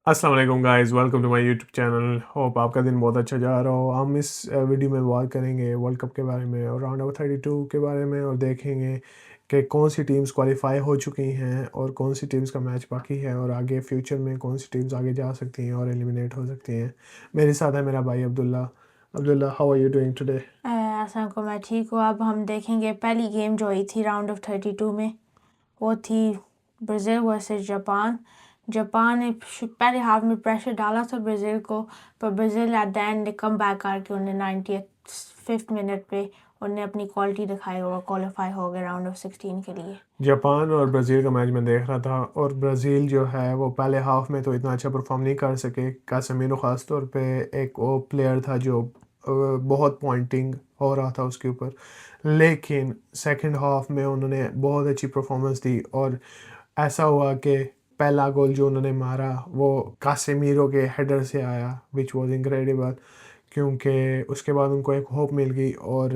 अस्सलाम वालेकुम guys, welcome to my YouTube channel. Hope आपका दिन बहुत अच्छा जा रहा हो। हम इस वीडियो में बात करेंगे वर्ल्ड कप के बारे में और राउंड ऑफ 32 के बारे में, और देखेंगे कि कौन सी टीम्स क्वालिफाई हो चुकी हैं और कौन सी टीम्स का मैच बाकी है, और आगे फ्यूचर में कौन सी टीम्स आगे जा सकती हैं और एलिमिनेट हो सकती हैं। मेरे साथ है मेरा भाई Abdullah. Abdullah, how are you doing today? Aslam को मैं ठीक हूँ। अब हम देखेंगे पहली गेम जो हुई थी राउंड ऑफ 32 में, वो थी ब्राज़ील वर्सेस जापान। जापान ने पहले हाफ में प्रेशर डाला था ब्राज़ील को, पर ब्राज़ील एट द एंड ने कम बैक करके उन्हें 95th मिनट पे उन्हें अपनी क्वालिटी दिखाई और क्वालिफाई हो गए राउंड ऑफ 16 के लिए। जापान और ब्राज़ील का मैच मैं देख रहा था, और ब्राज़ील जो है वो पहले हाफ में तो इतना अच्छा परफॉर्म नहीं कर सके। कासेमीरो ख़ास तौर पे एक वो प्लेयर था जो बहुत पॉइंटिंग हो रहा था उसके ऊपर, लेकिन सेकंड हाफ में उन्होंने बहुत अच्छी परफॉर्मेंस दी, और ऐसा हुआ कि पहला गोल जो उन्होंने मारा वो कासेमीरो के हेडर से आया, विच वाज इनक्रेडिबल, क्योंकि उसके बाद उनको एक होप मिल गई। और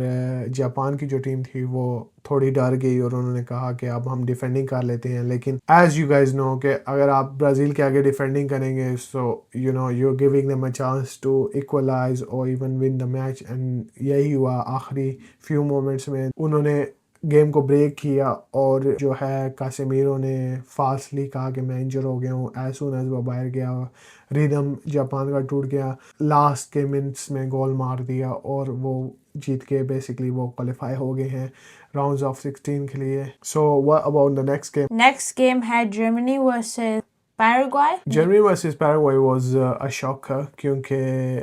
जापान की जो टीम थी वो थोड़ी डर गई, और उन्होंने कहा कि अब हम डिफेंडिंग कर लेते हैं। लेकिन एज यू गाइज नो कि अगर आप ब्राज़ील के आगे डिफेंडिंग करेंगे, so you know you giving them a chance to equalize और even win the match. And यही हुआ, आखिरी फ्यू मोमेंट्स में उन्होंने गेम को ब्रेक किया, और जो है कासेमीरो ने फास्टली कहा कि मैं इंजर हो गया हूँ। एज सुन एज वो बाहर गया, रिदम जापान का टूट गया, लास्ट के मिनट्स में गोल मार दिया, और वो जीत के बेसिकली वो क्वालिफाई हो गए हैं राउंड्स ऑफ 16 के लिए। So what about the next game? Next game है Germany versus Paraguay. Germany versus Paraguay was a shocker, क्योंकि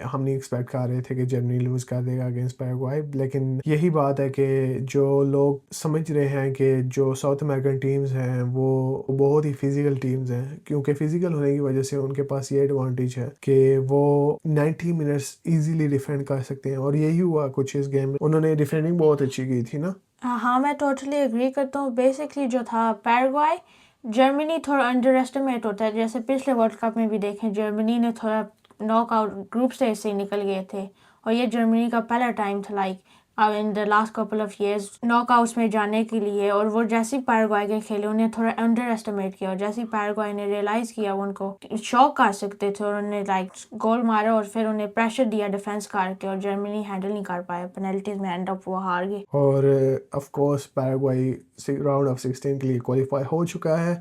हम नहीं एक्सपेक्ट कर रहे थे कि जर्मनी लूज़ कर देगा अगेंस्ट पैराग्वे। लेकिन यही बात है कि जो लोग समझ रहे हैं कि जो साउथ अमेरिकन टीम्स हैं वो बहुत ही फिजिकल टीम्स हैं, क्योंकि फिजिकल होने की वजह से उनके पास ये एडवांटेज है कि वो 90 मिनट्स इजीली डिफेंड कर सकते हैं, और यही हुआ कुछ इस गेम में। उन्होंने डिफेंडिंग बहुत अच्छी की थी ना। हाँ, मैं टोटली एग्री करता हूँ। बेसिकली जो था पैराग्वाय, जर्मनी थोड़ा अंडर एस्टिमेट होता है। जैसे पिछले वर्ल्ड कप में भी देखें, जर्मनी ने थोड़ा नॉकआउट ग्रुप स्टेज से निकल गए थे, और ये जर्मनी का पहला टाइम था like in the last couple of years knockouts में जाने के लिए। और वो जैसे ही पैराग्वाय के खेले, उन्हें थोड़ा अंडर एस्टिमेट किया, और जैसे ही पैराग्वाय ने रियलाइज़ किया वो उनको शॉक कर सकते थे, और उन्होंने लाइक गोल मारा, और फिर उन्हें प्रेशर दिया डिफेंस करके, और जर्मनी हैंडल नहीं कर पाया। पेनल्टीज में एंड अप वो हार गए। और of course Paraguay round of 16 के लिए क्वालिफाई हो चुका है।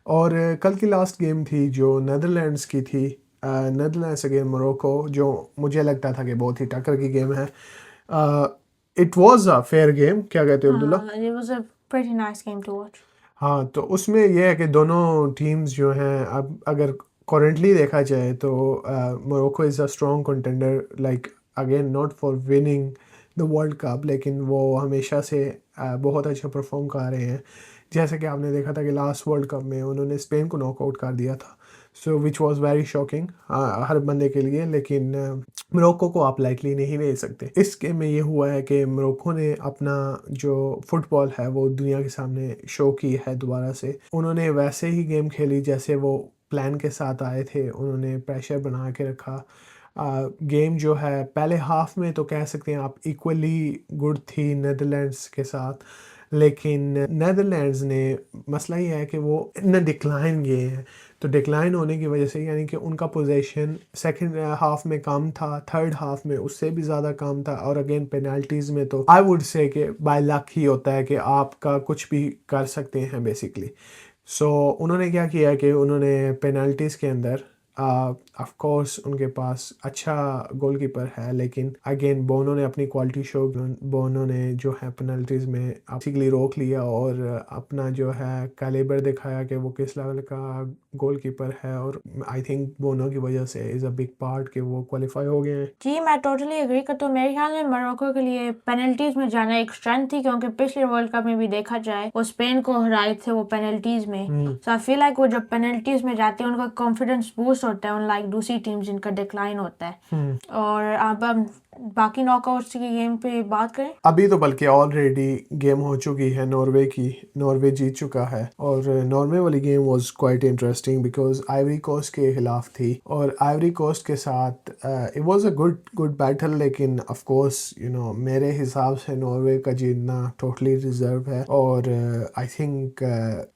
और कल की लास्ट गेम थी जो नेदरलैंड्स की थी, नेदरलैंड्स अगेंस्ट मोरक्को, जो मुझे लगता था कि बहुत ही टक्कर की गेम है। It was a fair game, क्या कहते हो Abdullah? It was a pretty nice game to watch. हाँ, तो उसमें यह है कि दोनों टीम्स जो हैं, अब अगर करंटली देखा जाए तो Morocco is a strong contender, like again not for winning the world cup, लेकिन वो हमेशा से बहुत अच्छा परफॉर्म कर रहे हैं। जैसे कि आपने देखा था कि लास्ट वर्ल्ड कप में उन्होंने स्पेन को नॉकआउट कर दिया था, सो विच वाज वेरी शॉकिंग हर बंदे के लिए। लेकिन मोरक्को को आप लाइटली नहीं ले सकते। इस गेम में ये हुआ है कि मोरक्को ने अपना जो फुटबॉल है वो दुनिया के सामने शो की है दोबारा से। उन्होंने वैसे ही गेम खेली जैसे वो प्लान के साथ आए थे, उन्होंने प्रेशर बना के रखा। गेम जो है पहले हाफ में तो कह सकते हैं आप इक्वली गुड थी नेदरलैंड्स के साथ, लेकिन नेदरलैंड्स ने मसला ये है कि वो इन डिक्लाइन गए हैं। तो डिक्लाइन होने की वजह से यानी कि उनका पोजीशन सेकंड हाफ में कम था, थर्ड हाफ में उससे भी ज़्यादा कम था, और अगेन पेनल्टीज़ में तो आई वुड से कि बाय लक ही होता है कि आपका कुछ भी कर सकते हैं बेसिकली। सो उन्होंने क्या किया कि उन्होंने पेनल्टीज़ के अंदर ऑफ कोर्स उनके पास अच्छा गोलकीपर है, लेकिन अगेन बोनो ने अपनी क्वालिटी शो, बोनो ने जो है पेनल्टीज़ में बेसिकली रोक लिया और अपना जो है कैलिबर दिखाया कि वो किस लेवल का गोलकीपर है। और आई थिंक बोनो की वजह से इज़ अ बिग पार्ट कि वो क्वालिफाई हो गए हैं। जी, मैं टोटली एग्री करता हूँ। मेरे ख्याल में मोरक्को के लिए पेनल्टीज में जाना एक स्ट्रेंथ थी, क्योंकि पिछले वर्ल्ड कप में भी देखा जाए वो स्पेन को हराए थे वो पेनल्टीज में। सो आई फील लाइक वो जब पेनल्टीज में जाते हैं उनका कॉन्फिडेंस बूस्ट होता है, उनलाइक दूसरी टीम जिनका डिक्लाइन होता है। और अब बाकी नॉकआउट्स की गेम पे बात करें? अभी तो बल्कि ऑलरेडी गेम हो चुकी है नॉर्वे की, नॉर्वे जीत चुका है। और नॉर्वे वाली game was quite interesting because Ivory Coast के खिलाफ थी और आइवरी कोस्ट के साथ it was a good battle, लेकिन ऑफ कोर्स यू नो मेरे हिसाब से नॉर्वे का जीतना टोटली रिजर्व है। और आई थिंक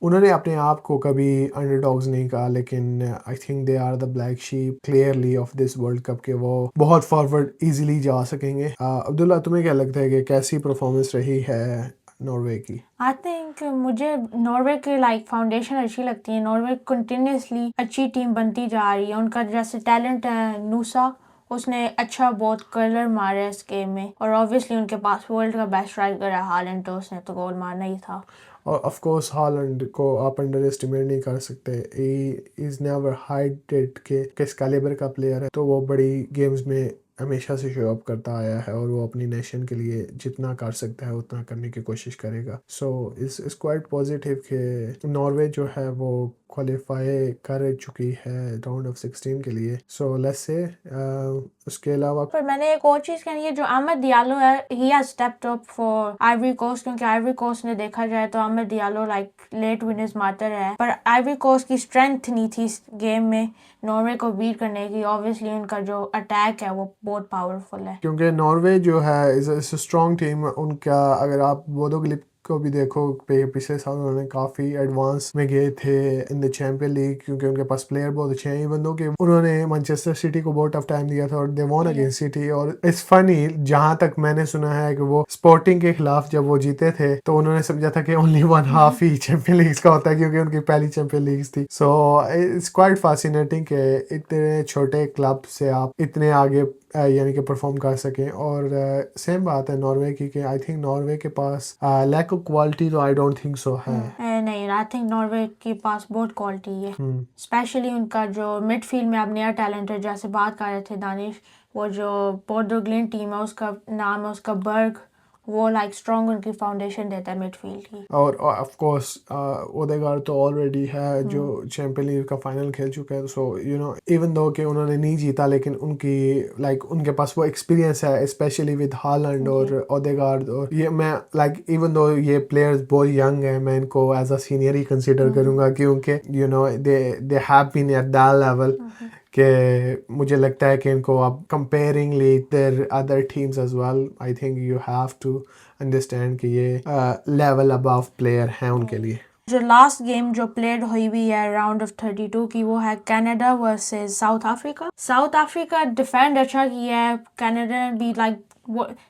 उन्होंने अपने आप को कभी अंडरडॉग्स नहीं कहा, लेकिन I think they are the black sheep clearly of this World Cup के, वो बहुत फॉरवर्ड इजीली जा सकेंगे। अब्दुल्ला, तुम्हें क्या लगता है कि कैसी परफॉर्मेंस रही है नॉर्वे की? आई थिंक मुझे नॉर्वे की लाइक फाउंडेशन अच्छी लगती है। नॉर्वे कंटिन्यूसली अच्छी टीम बनती जा रही है। उनका जैसे टैलेंट है नूसा, उसने अच्छा बहुत कलर मारा है इस गेम में, और ऑब्वियसली उनके पास वर्ल्ड का बेस्ट स्ट्राइकर है हालैंड, तो उसने तो गोल मारना ही था। और ऑफ कोर्स हॉलैंड को आप अंडर एस्टिमेट नहीं कर सकते। ही इज नेवर हाइडेड के किस कैलिबर का प्लेयर है, तो वो बड़ी गेम्स में हमेशा से शो अप करता आया है और वो अपनी नेशन के लिए जितना कर सकता है उतना करने की कोशिश करेगा। सो इट्स क्वाइट पॉजिटिव कि नॉर्वे जो है वो क्वालिफाई कर चुकी है राउंड ऑफ 16 के लिए। सो लेट्स से उसके अलावा पर मैंने एक और चीज़ कहनी है, जो अहमद डियालो है, he has stepped up for Ivory Coast, क्योंकि आइवरी कोस्ट ने देखा जाए तो Amad Diallo like late winners मारते रहे, पर आइवरी कोस्ट की स्ट्रेंथ नहीं थी इस गेम में नॉर्वे को बीट करने की। ऑब्वियसली उनका जो अटैक है वो बहुत पावरफुल है। क्योंकि नॉर्वे जो है इज़ अ स्ट्रॉन्ग टीम। उनका अगर आप बोडो ग्लिप को भी देखो, पिछले साल उन्होंने काफ़ी एडवांस में गए थे इन द चैंपियन लीग, क्योंकि उनके पास प्लेयर बहुत अच्छे हैं। इवन दो कि उन्होंने मैनचेस्टर सिटी को बहुत टफ टाइम दिया था और दे वॉन अगेंस्ट सिटी। और इट्स फनी, जहाँ तक मैंने सुना है कि वो स्पोर्टिंग के खिलाफ जब वो जीते थे तो उन्होंने समझा था कि ओनली वन हाफ ही चैंपियन लीग का होता है, क्योंकि उनकी पहली चैंपियन लीग थी। सो इट्स क्वाइट फैसिनेटिंग कि इतने छोटे क्लब से आप इतने आगे यानी कि परफॉर्म कर सकें। और सेम बात है नॉर्वे की कि आई थिंक नॉर्वे के पास लैक ऑफ क्वालिटी तो आई डोंट थिंक सो है। नहीं, आई थिंक नॉर्वे के पास बहुत क्वालिटी है, स्पेशली उनका जो मिडफील्ड में अब नया टैलेंट है। जैसे बात कर रहे थे दानिश, वो जो बोडो ग्लिंट टीम है उसका नाम है उसका बर्ग, वो लाइक स्ट्रॉन्ग उनकी फाउंडेशन देता है मिडफील्ड की। और ऑफ कोर्स ओदेगार्ड तो ऑलरेडी है जो चैंपियन लीग का फाइनल खेल चुका है। सो यू नो इवन दो कि उन्होंने नहीं जीता, लेकिन उनकी उनके पास वो एक्सपीरियंस है, स्पेशली विद हालैंड और ओदेगार्ड। और ये मैं इवन दो ये प्लेयर्स बहुत यंग है, मैं इनको एज अ सीनियर ही कंसिडर करूँगा, क्योंकि you know they have been at that level कि मुझे लगता है कि इनको अब comparingly their other teams as well, I think you have to understand कि ये लेवल अबव प्लेयर हैं उनके लिए। जो लास्ट गेम जो प्लेड हुई भी है राउंड ऑफ 32 की, वो है Canada versus south Africa. South Africa defend अच्छा किया है, कनाडा ने भी लाइक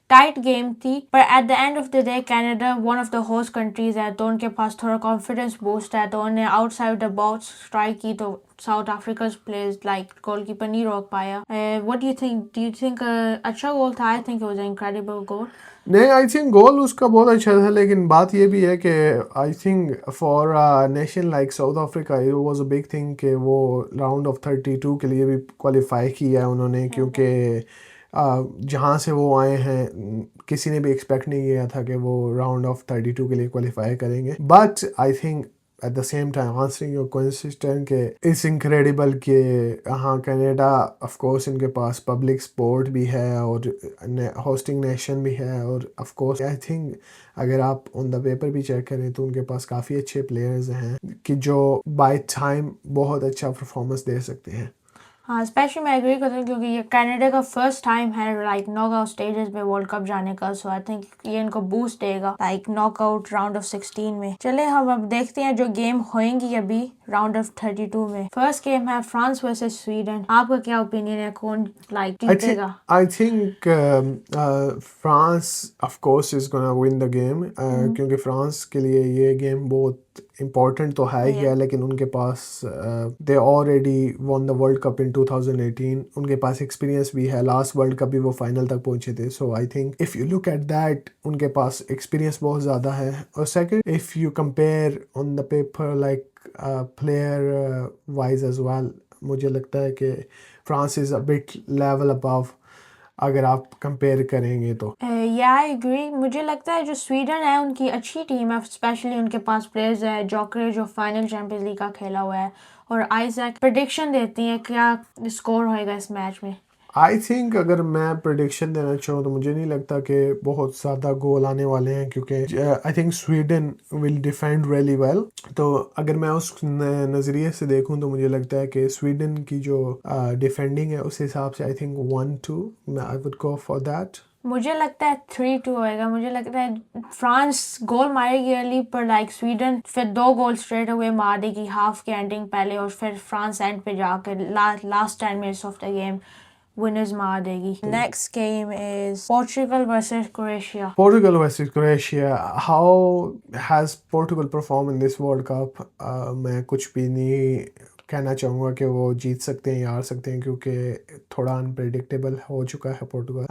टाइट गेम थी, पर at the end of the day Canada one of the host countries है, तो उनके पास थोड़ा कॉन्फिडेंस बूस्ट है, तो उन्हें आउटसाइड द बॉक्स स्ट्राइक की, तो south Africa players like goalkeeper नहीं रोक पाया। व्हाट डू यू थिंक अच्छा गोल था? I think it was an incredible गोल। नहीं, आई थिंक गोल उसका बहुत अच्छा था, लेकिन बात ये भी है कि I think for nation like south Africa it was a big thing कि वो राउंड ऑफ 32 के लिए भी क्वालिफाई किया है उन्होंने, क्योंकि जहाँ से वो आए हैं किसी ने भी एक्सपेक्ट नहीं किया था कि वो राउंड ऑफ 32 के लिए क्वालिफाई करेंगे। But I think at the same time answering your question के इट्स इनक्रेडिबल कि हाँ कनाडा ऑफ कोर्स इनके पास पब्लिक स्पोर्ट भी है और होस्टिंग नेशन भी है, और ऑफ कोर्स आई थिंक अगर आप ऑन द पेपर भी चेक करें तो उनके पास काफ़ी अच्छे प्लेयर्स हैं कि जो बाय टाइम बहुत अच्छा परफॉर्मेंस दे सकते हैं। हाँ, स्पेशली मैं एग्री करता हूँ, क्योंकि ये कनाडा का फर्स्ट टाइम है लाइक नॉकआउट स्टेजेस में वर्ल्ड कप जाने का, सो आई थिंक ये इनको बूस्ट देगा लाइक नॉकआउट राउंड ऑफ 16 में। चले हम अब देखते हैं जो गेम होंगी अभी राउंड ऑफ 32 में। फर्स्ट गेम है फ्रांस वर्सेस स्वीडन। आपका क्या ओपिनियन है, कौन लाइक जीतेगा? I think France of course is gonna win the game, क्योंकि फ्रांस के लिए ये गेम बहुत इम्पोर्टेंट तो है ही है, लेकिन उनके पास they already won the world cup in 2018, उनके पास एक्सपीरियंस भी है, लास्ट वर्ल्ड कप भी वो फाइनल तक पहुंचे थे। So I think if you look at that उनके पास एक्सपीरियंस बहुत ज़्यादा है। और second, if you compare on the paper like player wise as well, मुझे लगता है कि France is a bit level above अगर आप कंपेयर करेंगे तो। या आई एग्री। मुझे लगता है जो स्वीडन है उनकी अच्छी टीम है, स्पेशली उनके पास प्लेयर्स है जोकरे जो फाइनल चैंपियंस लीग का खेला हुआ है, और आइजैक। प्रेडिक्शन देती है क्या स्कोर होएगा इस मैच में? आई थिंक अगर मैं प्रेडिक्शन देना चाहूँ तो मुझे नहीं लगता कि बहुत ज़्यादा गोल आने वाले हैं, क्योंकि I think Sweden will defend really well. तो अगर मैं उस नज़रिए से देखूँ तो मुझे लगता है कि स्वीडन की जो डिफेंडिंग है उस हिसाब से I think 1-2 I would go for that. मुझे लगता है 3-2 होएगा। मुझे लगता है फ्रांस गोल मारेगी अर्ली, पर लाइक स्वीडन फिर 2 गोल स्ट्रेट अवे मार देगी हाफ के एंडिंग पहले, और फिर फ्रांस एंड पे जाकर last 10 minutes of the game winners मार देगी। Next game is Portugal versus Croatia. Portugal versus Croatia. How has Portugal performed in this World Cup? मैं कुछ भी नहीं कहना चाहूँगा कि वो जीत सकते हैं या हार सकते हैं, क्योंकि थोड़ा अनप्रेडिक्टेबल हो चुका है पोर्टुगल।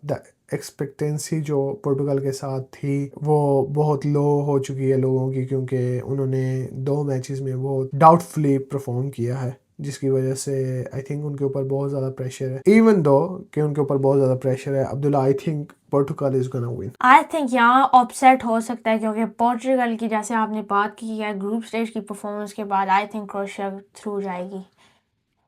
द एक्सपेक्टेंसी जो पोर्टुगल के साथ थी वो बहुत लो हो चुकी है लोगों की, क्योंकि उन्होंने 2 मैचेस में बहुत डाउटफुली परफॉर्म किया है, जिसकी वजह से आई थिंक उनके ऊपर बहुत ज़्यादा प्रेशर है। इवन दो कि उनके ऊपर बहुत ज़्यादा प्रेशर है, Abdullah, I think Portugal is gonna win. I think यहाँ अपसेट हो सकता है, क्योंकि पोर्चुगल की जैसे आपने बात की है ग्रुप स्टेज की परफॉर्मेंस के बाद, आई थिंक क्रोएशिया थ्रू जाएगी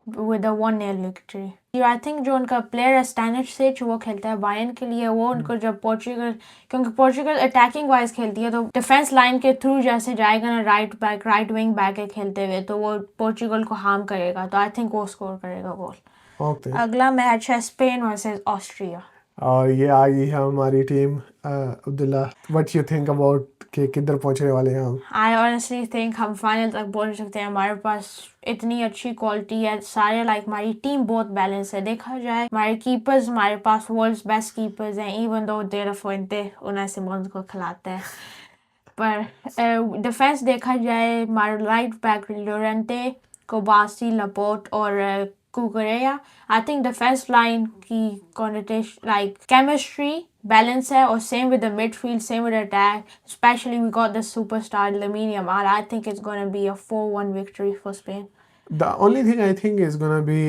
with a 1-0 victory. I think जो उनका प्लेयर है स्टैनिसिच, वो खेलता है बायर्न के लिए, वो उनको जब पोर्चुगल, क्योंकि पोर्चुगल अटैकिंग वाइज खेलती है, तो डिफेंस लाइन के थ्रू जैसे जाएगा ना right back, right wing back है खेलते हुए, तो वो पोर्चुगल को हार्म करेगा, तो आई थिंक वो स्कोर करेगा गोल। ओके, अगला मैच है स्पेन वर्सेस ऑस्ट्रिया। और ये आ गई है हमारी team. Abdullah, what you think about कि किधर पहुंचने वाले हैं हम? आई ऑनेस्टली थिंक हम फाइनल तक पहुंच सकते हैं। हमारे पास इतनी अच्छी क्वालिटी है सारे, लाइक हमारी टीम बहुत बैलेंस है। देखा जाए हमारे कीपर्स, हमारे पास वर्ल्ड्स बेस्ट कीपर्स हैं, even though De La Fuente उन्हें सिमोंस को खिलाते हैं। पर डिफेंस देखा जाए, हमारे right back Llorente, Cubarsi, Laporte और Cucurella. I think defence line की कॉन्टेस्ट लाइक केमिस्ट्री बैलेंस है, और same with the midfield, same with attack, especially we got the superstar Lamine Yamal. I think it's going to be a 4-1 victory for Spain. The only thing I think is gonna B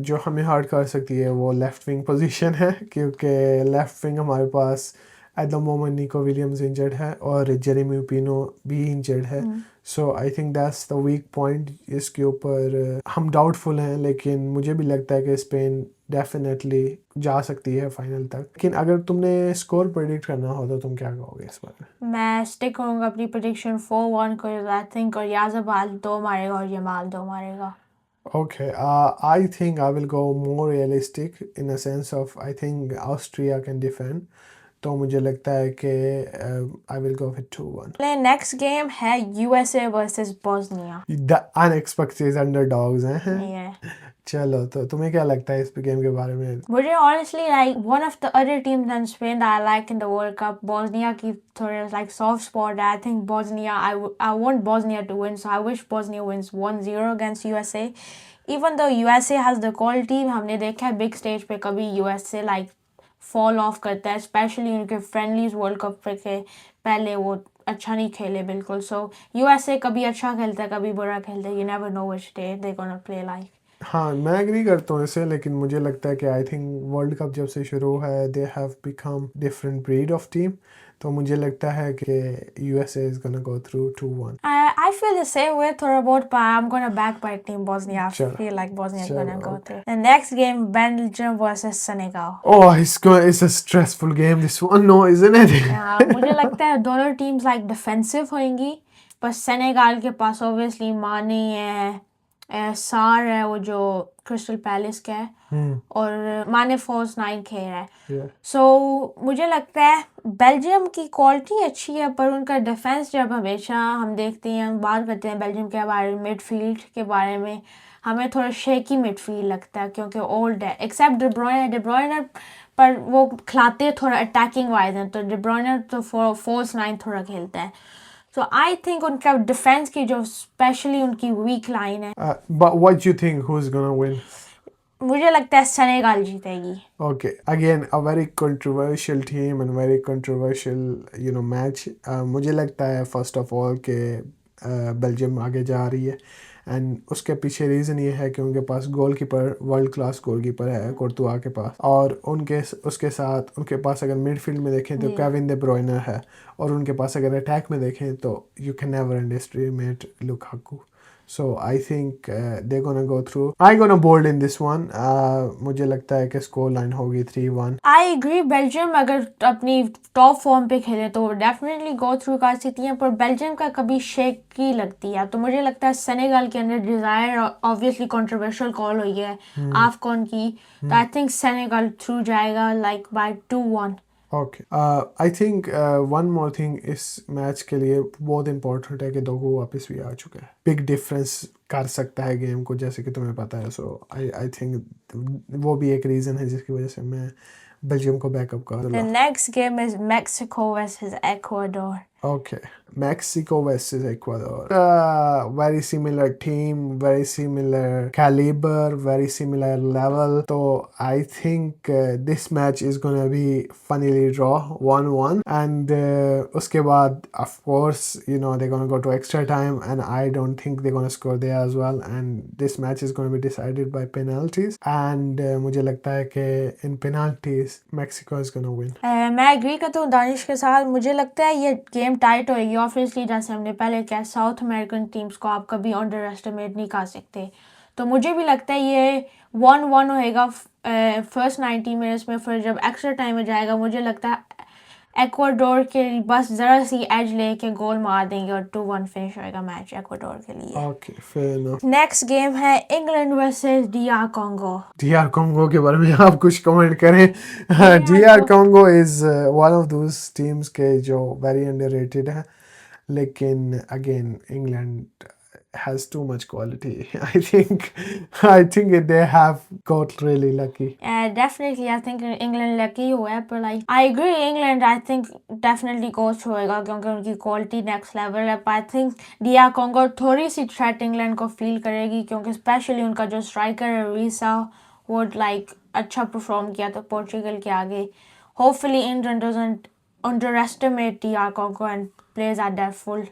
जो हमें hard कर सकती है वो left wing position है, क्योंकि left wing हमारे पास at the moment Nico Williams injured है और जेरेमी पिनो भी इंजर्ड है। So I think that's the weak point. इसके ऊपर हम डाउटफुल हैं, लेकिन मुझे भी लगता है कि स्पेन डेफिनेटली जा सकती है फाइनल तक। लेकिन अगर तुमने स्कोर प्रेडिक्ट करना हो तो तुम क्या कहोगे इस बारे में? मैं स्टिक करूंगा अपनी प्रेडिक्शन 4-1 को। आई थिंक और याज़बाल 2 मारेगा और यमाल 2 मारेगा। Okay, I think I will go more realistic in a sense of I think Austria can defend. तो मुझे लगता है कि I will go with 2-1. Next game है USA versus Bosnia. The unexpected underdogs हैं। Yeah. चलो, तो तुम्हें क्या लगता है इस गेम के बारे में? मुझे honestly like one of the other teams than Spain that I like in the World Cup, Bosnia की थोड़ा like soft spot है। I think Bosnia, I want Bosnia to win, so I wish Bosnia wins 1-0 against USA. Even though USA has the quality, हमने देखा है big stage पे कभी USA like fall off करता है, especially उनके friendlies World Cup के पहले वो अच्छा नहीं खेले बिल्कुल। So USA कभी अच्छा खेलता है, कभी बुरा खेलता है। You never know which day they're gonna play like. हाँ, मैं एग्री करता हूँ इससे, लेकिन मुझे लगता है कि आई थिंक वर्ल्ड कप जब से शुरू है they have become different breed of team. तो मुझे लगता है कि USA is gonna go through 2-1. I feel the same way थोड़ा बहुत, but I'm gonna back my team Bosnia. I Sure. feel like Bosnia is Sure, gonna go okay. through. The next game, Belgium versus Senegal. Oh, it's a stressful game this one, no, isn't it? मुझे लगता है दोनों teams like defensive होंगी, पर Senegal के पास obviously मानी है, सार है वो जो क्रिस्टल पैलेस का है, और माने फॉल्स 9 खेल रहा है। Yeah. सो मुझे लगता है बेल्जियम की क्वालिटी अच्छी है, पर उनका डिफेंस जब हमेशा हम देखते हैं, हम बात करते हैं बेल्जियम के बारे में, मिडफील्ड के बारे में, हमें थोड़ा शेकी मिडफील्ड लगता है, क्योंकि ओल्ड है। एक्सेप्ट De Bruyne पर वो खिलाते थोड़ा अटैकिंग वाइज हैं, तो De Bruyne तो फॉल्स 9 थोड़ा खेलता है। सो आई थिंक उनका डिफेंस की जो स्पेशली उनकी वीक लाइन है, But what do you think who's gonna win? मुझे लगता है सेनेगाल जीतेगी। Okay, again a very controversial team and very controversial match. मुझे लगता है first of all कि बेल्जियम आगे जा रही है, एंड उसके पीछे रीज़न ये है कि उनके पास गोलकीपर वर्ल्ड क्लास गोलकीपर है कोर्तुआ के पास, और उसके साथ उनके पास अगर मिडफील्ड में देखें तो केविन दे ब्रुयने है, और उनके पास अगर अटैक में देखें तो you can never underestimate Lukaku. So I think they're gonna go through. I'm gonna bold in this one. मुझे लगता है कि स्कोर लाइन होगी 3-1. आई एग्री बेल्जियम अगर अपनी टॉप फॉर्म पे खेले तो डेफिनेटली गो थ्रू कर सकती हैं, पर बेल्जियम का कभी शेक की लगती है, तो मुझे लगता है सेनेगल के अंदर डिज़ायर ऑब्वियसली कंट्रोवर्शियल कॉल हुई है आफ्कॉन की, तो आई थिंक सेनेगल थ्रू जाएगा like by 2-1. Okay, I think one more thing इस मैच के लिए बहुत इंपॉर्टेंट है कि दोगो वापस भी आ चुका है. बिग डिफरेंस कर सकता है गेम को, जैसे कि तुम्हें पता है. सो आई थिंक वो भी एक रीज़न है जिसकी वजह से मैं बेल्जियम को बैकअप कर The next game is Mexico versus Ecuador. Okay, Mexico versus Ecuador. Very similar team, very similar caliber, very similar level. So I think this match is gonna be funnily draw 1-1. And उसके बाद, of course, you know they're gonna go to extra time, and I don't think they're gonna score there as well. And this match is gonna be decided by penalties. And मुझे लगता है कि in penalties Mexico is gonna win. मैं agree करता हूँ दानिश के साथ. मुझे लगता है ये गेम टाइट होएगी. ऑब्वियसली जैसे हमने पहले कहा, साउथ अमेरिकन टीम्स को आप कभी अंडर एस्टिमेट नहीं कर सकते, तो मुझे भी लगता है ये 1-1 होएगा फर्स्ट 90 मिनट्स में. फिर जब एक्स्ट्रा टाइम में जाएगा, मुझे लगता है एक्वाडोर के बस ज़रा सी एज लेके गोल मार देंगे और 2-1 फिनिश होएगा मैच एक्वाडोर के लिए. Okay, fair enough. Next game है England versus DR Congo. DR Congo के बारे में आप कुछ कमेंट करें. DR Congo is one of those teams के जो very underrated है, लेकिन again England has too much quality. I think they have got really lucky. Definitely, I think England lucky हुआ है, पर like I agree England I think definitely goes होएगा क्योंकि उनकी quality next level है. पर I think DR Congo थोड़ी सी threat England को feel करेगी, क्योंकि especially उनका जो striker है रीसा would like अच्छा perform किया था पोर्चुगल के आगे. Hopefully England doesn't underestimate DR Congo and plays at their full.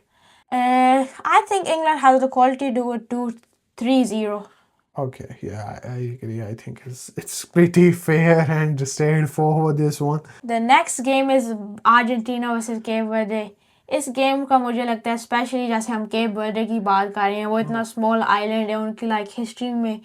I think England has the quality to do it 2-3-0. Okay, yeah, I agree. I think it's pretty fair and straightforward, this one. The next game is Argentina versus Cape Verde. इस game का मुझे लगता है specially जैसे हम Cape Verde की बात कर रहे हैं, वो इतना स्मॉल आइलैंड है, उनकी लाइक हिस्ट्री में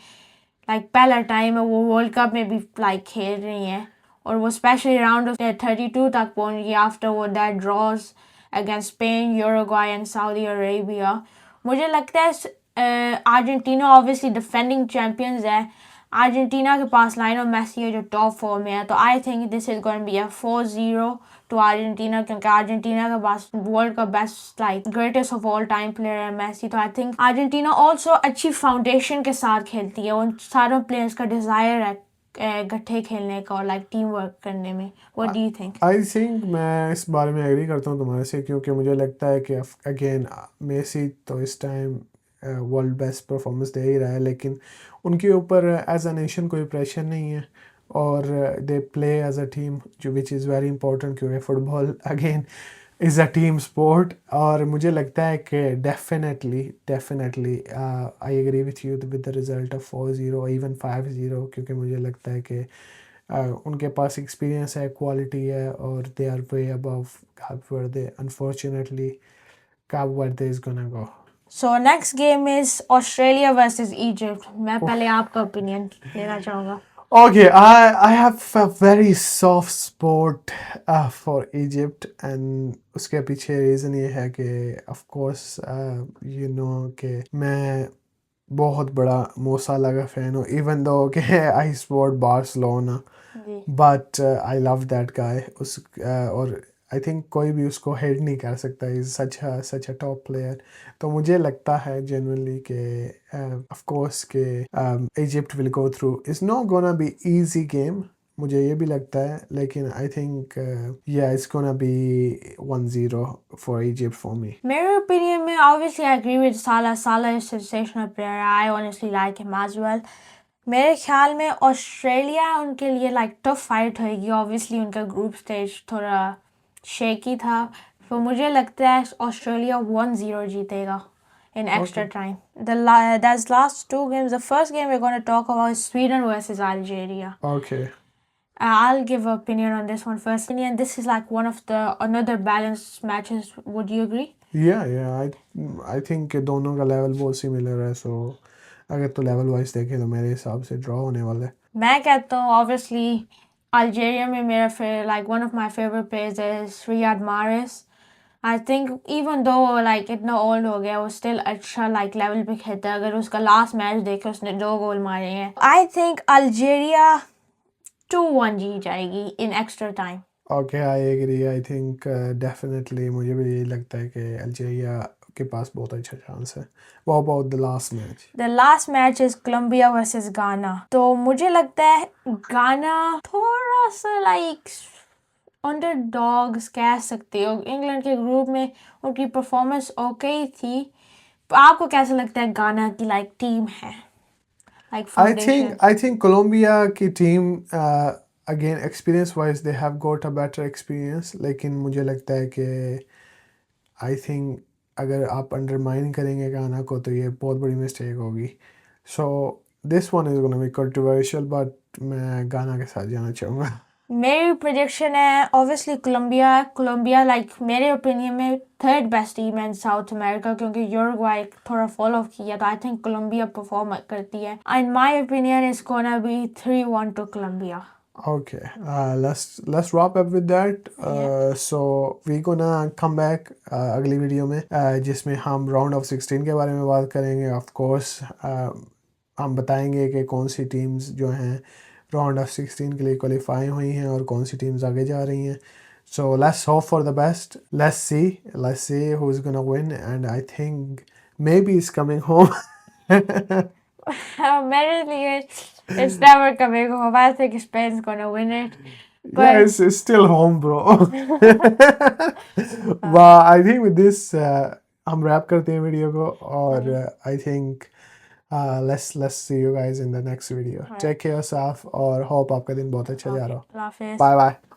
लाइक पहला टाइम है वो वर्ल्ड कप में भी लाइक खेल रही हैं, और वो स्पेशली राउंड ऑफ 32 तक पहुंच गई आफ्टर वो that draws against Spain, Uruguay and Saudi Arabia. मुझे लगता है अर्जेंटीना ऑब्वियसली डिफेंडिंग चैंपियंस है. अर्जेंटीना के पास लाइनो मेसी है जो टॉप फॉर्म में है, तो I think this is going be a 4-0 to Argentina, क्योंकि अर्जेंटीना के पास वर्ल्ड का best like greatest of all time player है मेसी. तो आई थिंक अर्जेंटीना ऑल्सो अच्छी फाउंडेशन के साथ खेलती है, उन सारों प्लेयर्स का डिज़ायर है गट्ठे खेलने का और लाइक टीम वर्क करने में. What do you think? I think मैं इस बारे में एग्री करता हूँ तुम्हारे से, क्योंकि मुझे लगता है कि अगेन मेसी तो इस टाइम वर्ल्ड बेस्ट परफॉर्मेंस दे ही रहा है, लेकिन उनके ऊपर एज अ नेशन कोई प्रेशर नहीं है, और they play as a team, जो विच इज़ वेरी इंपॉर्टेंट, क्योंकि football again is a team sport. और मुझे लगता है कि definitely I agree with you with the result of 4-0 even 5-0, क्योंकि मुझे लगता है कि उनके पास एक्सपीरियंस है, क्वालिटी है, और they are way above Cape Verde. Unfortunately Cape Verde is gonna go. So next game is Australia versus Egypt. मैं पहले आपका ओपिनियन लेना चाहूँगा. Okay, I have a very soft spot for Egypt, and उसके पीछे reason ये है कि of course you know कि मैं बहुत बड़ा मो साला का फ़ैन हूँ, even though कि I support Barcelona, but I love that guy. और आई थिंक कोई भी उसको हेड नहीं कर सकता. Is such a top player. तो मुझे लगता है जनरली कि ऑफ कोर्स के Egypt will go through. It's not gonna be easy game, मुझे ये भी लगता है, लेकिन I think yeah it's gonna be 1-0 for Egypt for me. मेरे ओपिनियन में obviously I agree with Salah. Salah is sensational player. I honestly like him as well. मेरे ख्याल में ऑस्ट्रेलिया उनके लिए लाइक टफ फाइट होएगी. ऑब्वियसली उनका group stage थोड़ा शेकी था, तो मुझे लगता है ऑस्ट्रेलिया 1-0 जीतेगा in extra time. That's last two games. The first game we're going to talk about is Sweden versus Algeria. Okay. I'll give an opinion on this one first. And this is like one of the another balanced matches. Would you agree? I think कि दोनों का level बहुत similar है, सो अगर तो level wise देखें तो मेरे हिसाब से ड्रॉ होने वाला है। मैं कहता हूँ ऑब्वियसली अल्जीरिया में मेरा like one of my favourite players is Riyad Mahrez. I think even though like इतना ओल्ड हो गया वो स्टिल अच्छा लाइक लेवल पे खेलता है। अगर उसका लास्ट मैच देखे उसने 2 गोल मारे हैं। आई थिंक अल्जीरिया 2-1 जीत जाएगी in extra time. Okay, I agree. I think definitely मुझे भी यही लगता है कि अल्जीरिया के पास बहुत अच्छा चांस है। What about the last match? The last match is Colombia versus Ghana. तो मुझे लगता है गाना थोड़ा सा लाइक अंडरडॉग्स कह सकते हो। इंग्लैंड के ग्रुप में उनकी परफॉर्मेंस ओके ही थी। तो आपको कैसा लगता है गाना की लाइक टीम है like foundation? I think Colombia की team again experience wise they have got a better experience, लेकिन मुझे लगता है कि आई थिंक अगर आप अंडरमाइन करेंगे गाना को तो ये बहुत बड़ी मिस्टेक होगी। So this one is gonna be controversial, but मैं गाना के साथ जाना चाहूँगा। मेरी प्रोजेक्शन है ऑब्वियसली कोलंबिया लाइक मेरे ओपिनियन में थर्ड बेस्ट टीम है इन साउथ अमेरिका, क्योंकि यूरुग्वाई थोड़ा फॉलो ऑफ किया तो आई थिंक कोलंबिया परफॉर्म करती है। In my opinion is gonna be 3-1 to Colombia. Okay, let's wrap up with that. So we gonna come back अगली video में जिसमें हम राउंड ऑफ 16 के बारे में बात करेंगे। ऑफ कोर्स हम बताएंगे कि कौन सी टीम्स जो हैं राउंड ऑफ 16 के लिए क्वालिफाई हुई हैं और कौन सी टीम्स आगे जा रही हैं। So let's hope for the best. Let's see who's gonna win, and I think maybe it's coming home. मेरे लिए it's never coming home. I think Spain's gonna win it. Yeah, it's still home, bro. But I think with this हम rap करते हैं video को, और I think let's see you guys in the next video. Take care of yourself और hope आपका दिन बहुत अच्छा जा रहा हो। Love Bye bye.